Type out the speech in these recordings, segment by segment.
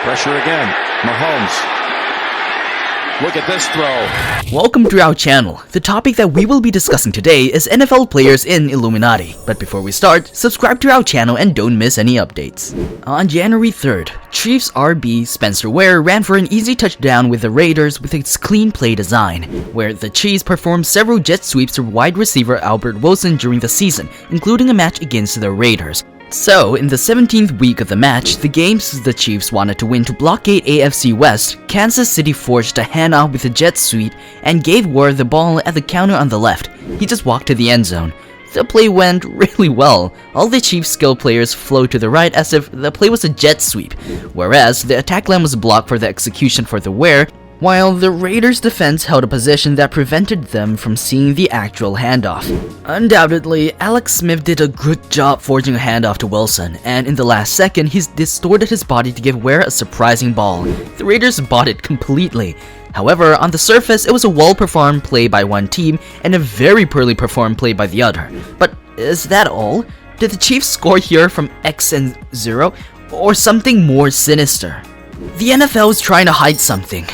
Pressure again. Mahomes. Look at this throw. Welcome to our channel. The topic that we will be discussing today is NFL players in Illuminati. But before we start, subscribe to our channel and don't miss any updates. On January 3rd, Chiefs RB Spencer Ware ran for an easy touchdown with the Raiders with its clean play design, where the Chiefs performed several jet sweeps to wide receiver Albert Wilson during the season, including a match against the Raiders. So, in the 17th week of the match, the games the Chiefs wanted to win to blockade AFC West, Kansas City forged a handoff with a jet sweep and gave Ware the ball at the counter on the left. He just walked to the end zone. The play went really well. All the Chiefs skill players flowed to the right as if the play was a jet sweep, whereas the attack line was blocked for the execution for the Ware, while the Raiders' defense held a position that prevented them from seeing the actual handoff. Undoubtedly, Alex Smith did a good job forging a handoff to Wilson, and in the last second, he distorted his body to give Ware a surprising ball. The Raiders bought it completely. However, on the surface, it was a well-performed play by one team and a very poorly performed play by the other. But is that all? Did the Chiefs score here from X and 0, or something more sinister? The NFL is trying to hide something.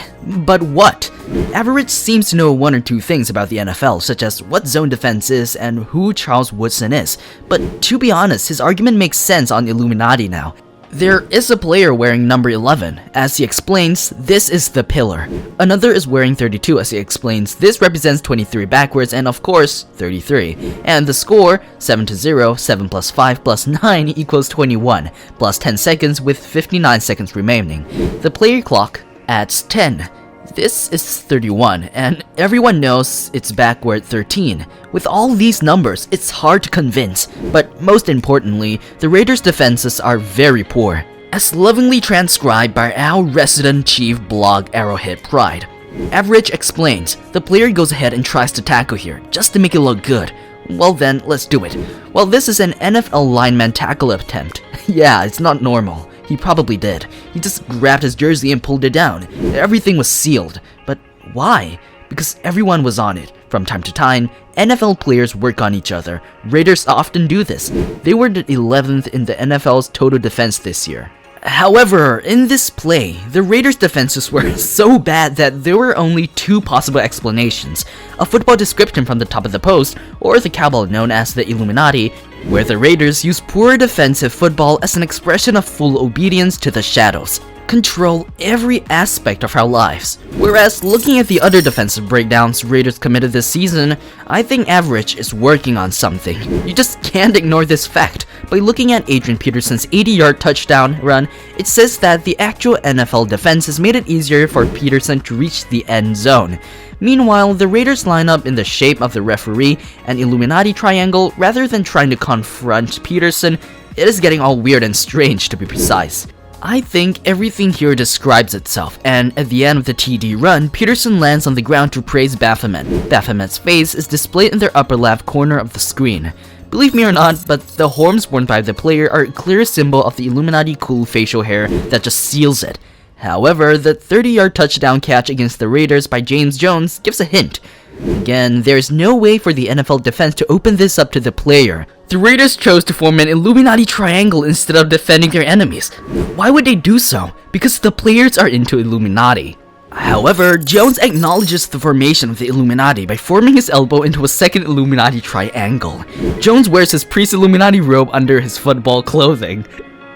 But what? Average seems to know one or two things about the NFL, such as what zone defense is and who Charles Woodson is. But to be honest, his argument makes sense on Illuminati now. There is a player wearing number 11. As he explains, this is the pillar. Another is wearing 32 as he explains, this represents 23 backwards and of course, 33. And the score, 7-0, 7 plus 5 plus 9 equals 21, plus 10 seconds with 59 seconds remaining. The player clock adds 10. This is 31, and everyone knows it's backward 13. With all these numbers, it's hard to convince, but most importantly, the Raiders' defenses are very poor, as lovingly transcribed by our resident chief blog Arrowhead Pride. Average explains, the player goes ahead and tries to tackle here, just to make it look good. Well then, let's do it. Well, this is an NFL lineman tackle attempt. Yeah, it's not normal. He probably did. He just grabbed his jersey and pulled it down. Everything was sealed. But why? Because everyone was on it. From time to time, NFL players work on each other. Raiders often do this. They were the 11th in the NFL's total defense this year. However, in this play, the Raiders' defenses were so bad that there were only two possible explanations. A football description from the top of the post, or the cabal known as the Illuminati, where the Raiders use poor defensive football as an expression of full obedience to the shadows. Control every aspect of our lives. Whereas looking at the other defensive breakdowns Raiders committed this season, I think Average is working on something. You just can't ignore this fact. By looking at Adrian Peterson's 80-yard touchdown run, it says that the actual NFL defense has made it easier for Peterson to reach the end zone. Meanwhile, the Raiders line up in the shape of the referee and Illuminati triangle rather than trying to confront Peterson. It is getting all weird and strange, to be precise. I think everything here describes itself, and at the end of the TD run, Peterson lands on the ground to praise Baphomet. Baphomet's face is displayed in the upper left corner of the screen. Believe me or not, but the horns worn by the player are a clear symbol of the Illuminati cool facial hair that just seals it. However, the 30-yard touchdown catch against the Raiders by James Jones gives a hint. Again, there's no way for the NFL defense to open this up to the player. The Raiders chose to form an Illuminati triangle instead of defending their enemies. Why would they do so? Because the players are into Illuminati. However, Jones acknowledges the formation of the Illuminati by forming his elbow into a second Illuminati triangle. Jones wears his priest-Illuminati robe under his football clothing.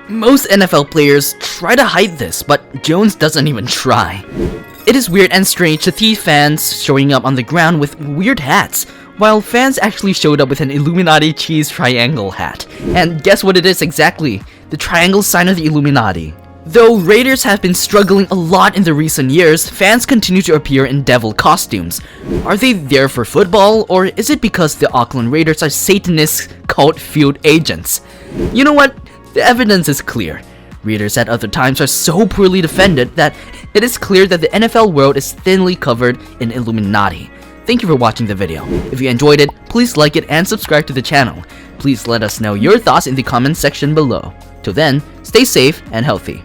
Most NFL players try to hide this, but Jones doesn't even try. It is weird and strange to see fans showing up on the ground with weird hats, while fans actually showed up with an Illuminati cheese triangle hat. And guess what it is exactly? The triangle sign of the Illuminati. Though Raiders have been struggling a lot in the recent years, fans continue to appear in devil costumes. Are they there for football, or is it because the Oakland Raiders are Satanist cult field agents? You know what? The evidence is clear. Raiders at other times are so poorly defended that it is clear that the NFL world is thinly covered in Illuminati. Thank you for watching the video. If you enjoyed it, please like it and subscribe to the channel. Please let us know your thoughts in the comments section below. Till then, stay safe and healthy.